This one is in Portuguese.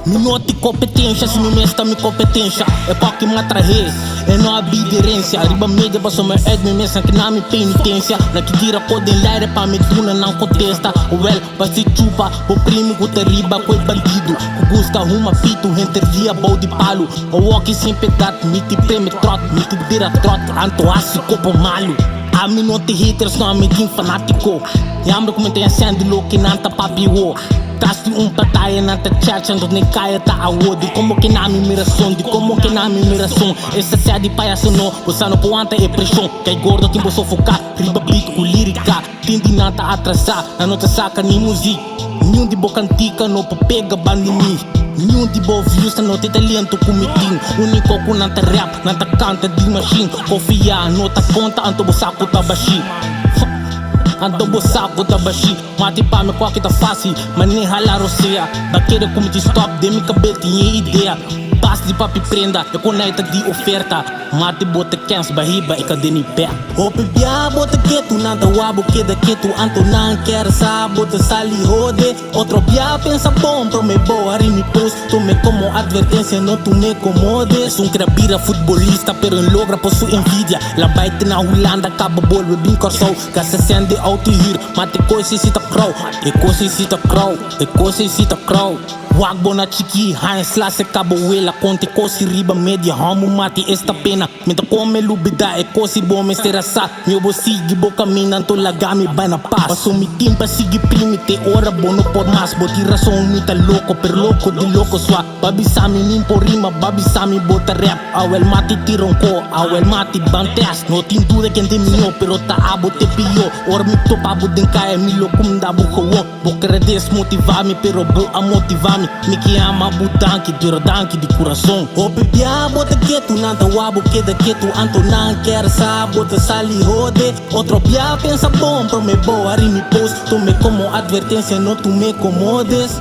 Me note competência, se me mesta me competência. É para que me atrair, é não há aderência. Riba média passou me me mesa que não me penitência. Na que tira pode ler é para me tuna não contesta. O el para se chupa, o primo que te riba com bandido. O busca uma pito, entre dia bol de palo. O walk sem pegato, me te preme trot, me te dira trot, anto aço copo malo. A mim não te haters, não me tem fanático. E a mim como tem a sand louco não tá papiwo. Tasti batalha na ta church ando nem caia tá a wodi. Como que na me miração, de como que na me miração. Essa série de palhaço não, você não pode ter pressão. Que é gordo tem que sufocar, riba beat com lírica. Tende nada atrasar, a nota saca nem música. Nenhum de boca antiga não pega bandini. Nenhum de boa views não tem talento como tem. Único que não tá rap, não tá canta de machine. Confia, não tá conta, anto bo saco tá baixi. Ando bo saco tá baixi. Mati pa me qual que tá fácil, mas nem ralar o ceia. Daquele como te stop, de minha cabeça tinha ideia. Passe de papi prenda, eu conecta de oferta. Mate bota cans, barriba e cadê pé. O pibia bota quieto, nada wabo que da quieto. Anto não quer sa, bota sali rode. Outro bia pensa bom, pro me boa, me post. Tome como advertência, não tu me comodes. Um crabira futebolista, pero em logra por sua envidia. La baita na Holanda, acaba bol, bebim corsou. Gasta sende auto hier, mate coisa cita crow. E coisa cita crow, e coisa cita crow. Wag bona chiki, Heinz la se cabo wela. Conte cosi riba média, homo mati esta pena. Menta come lubida, e cosi bom me serasa. Meu bo sigi boca mina, to lagami vai na paz. Passo mi timpa sigi primite, ora bono por mas. Boti razão mita louco, per louco de louco sua. Babi sami nimpo rima, babi sami bota rap. Awel mati tironco, awel mati banteas. No tin dure quem te minho, pero ta abo te pio. Or mi topa abo den kaya, mi louco da buco wo. Boca desmotivar-me, pero bo a motivar-me. Me que ama butanque, dura danque de coração. O bebia bota quieto, nada wabo que da quieto. Anto não quer sa, bota sali rode. Outro bia pensa bom, pro me boa, me post. Tome como advertência, não tu me comodes.